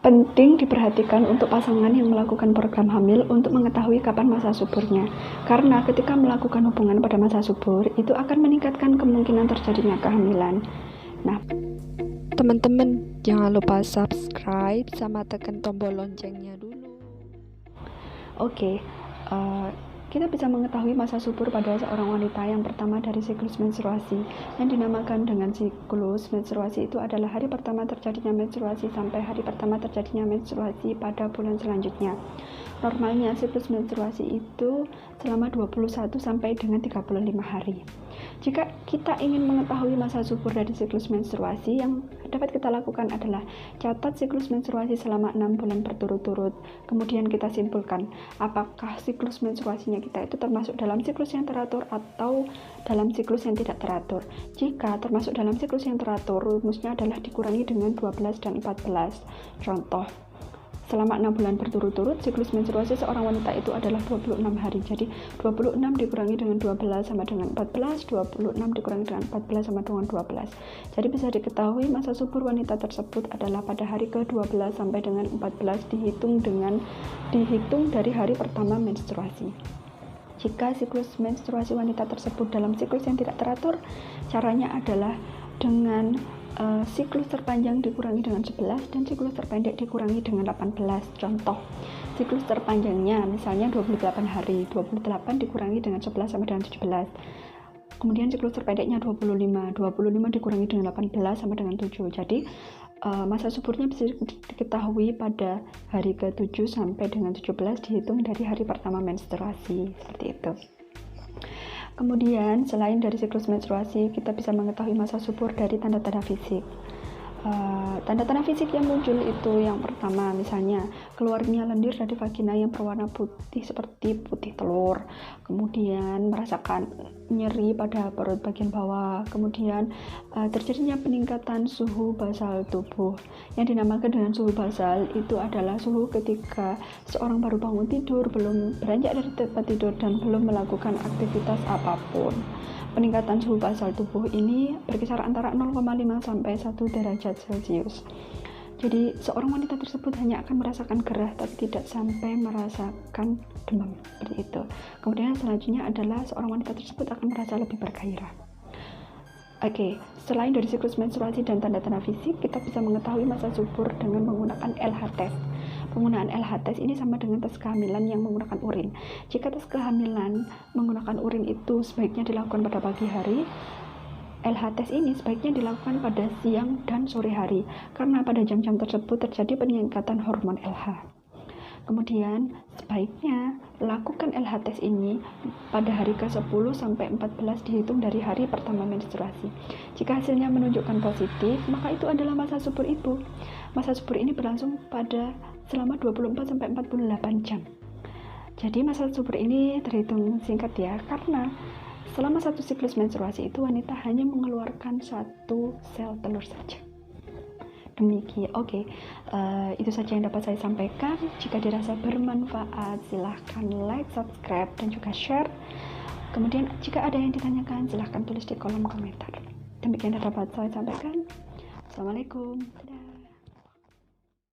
Penting diperhatikan untuk pasangan yang melakukan program hamil untuk mengetahui kapan masa suburnya. Karena ketika melakukan hubungan pada masa subur, itu akan meningkatkan kemungkinan terjadinya kehamilan. Nah, teman-teman jangan lupa subscribe sama tekan tombol loncengnya dulu. Oke, kita bisa mengetahui masa subur pada seorang wanita yang pertama dari siklus menstruasi. Yang dinamakan dengan siklus menstruasi itu adalah hari pertama terjadinya menstruasi sampai hari pertama terjadinya menstruasi pada bulan selanjutnya. Normalnya siklus menstruasi itu selama 21 sampai dengan 35 hari. Jika kita ingin mengetahui masa subur dari siklus menstruasi, yang dapat kita lakukan adalah catat siklus menstruasi selama 6 bulan berturut-turut. Kemudian kita simpulkan apakah siklus menstruasinya kita itu termasuk dalam siklus yang teratur atau dalam siklus yang tidak teratur. Jika termasuk dalam siklus yang teratur, rumusnya adalah dikurangi dengan 12 dan 14. Contoh, selama 6 bulan berturut-turut, siklus menstruasi seorang wanita itu adalah 26 hari. Jadi 26 dikurangi dengan 12 sama dengan 14, 26 dikurangi dengan 14 sama dengan 12. Jadi bisa diketahui masa subur wanita tersebut adalah pada hari ke-12 sampai dengan 14 dihitung dari hari pertama menstruasi. Jika siklus menstruasi wanita tersebut dalam siklus yang tidak teratur, caranya adalah dengan siklus terpanjang dikurangi dengan 11 dan siklus terpendek dikurangi dengan 18. Contoh, siklus terpanjangnya misalnya 28 hari, 28 dikurangi dengan 11 sama dengan 17. Kemudian siklus terpendeknya 25 dikurangi dengan 18 sama dengan 7. Jadi masa suburnya bisa diketahui pada hari ke-7 sampai dengan 17 dihitung dari hari pertama menstruasi, seperti itu. Kemudian, selain dari siklus menstruasi, kita bisa mengetahui masa subur dari tanda-tanda fisik. Tanda-tanda fisik yang muncul itu yang pertama, misalnya keluarnya lendir dari vagina yang berwarna putih seperti putih telur, kemudian merasakan nyeri pada perut bagian bawah, kemudian terjadinya peningkatan suhu basal tubuh. Yang dinamakan dengan suhu basal itu adalah suhu ketika seorang baru bangun tidur, belum beranjak dari tempat tidur dan belum melakukan aktivitas apapun. Peningkatan suhu basal tubuh ini berkisar antara 0,5 sampai 1 derajat Celcius. Jadi seorang wanita tersebut hanya akan merasakan gerah tapi tidak sampai merasakan demam, seperti itu. Kemudian selanjutnya adalah seorang wanita tersebut akan merasa lebih bergairah. Oke, selain dari siklus menstruasi dan tanda-tanda fisik, kita bisa mengetahui masa subur dengan menggunakan LH test. Penggunaan LH test ini sama dengan tes kehamilan yang menggunakan urin. Jika tes kehamilan menggunakan urin itu sebaiknya dilakukan pada pagi hari, LH test ini sebaiknya dilakukan pada siang dan sore hari, karena pada jam-jam tersebut terjadi peningkatan hormon LH. Kemudian sebaiknya lakukan LH test ini pada hari ke-10 sampai 14 dihitung dari hari pertama menstruasi. Jika hasilnya menunjukkan positif, maka itu adalah masa subur ibu. Masa subur ini berlangsung pada selama 24 sampai 48 jam. Jadi masa subur ini terhitung singkat ya, karena selama satu siklus menstruasi itu wanita hanya mengeluarkan 1 sel telur saja. Demikian, oke. Itu saja yang dapat saya sampaikan. Jika dirasa bermanfaat, silahkan like, subscribe, dan juga share. Kemudian jika ada yang ditanyakan, silahkan tulis di kolom komentar. Demikian yang dapat saya sampaikan. Assalamualaikum.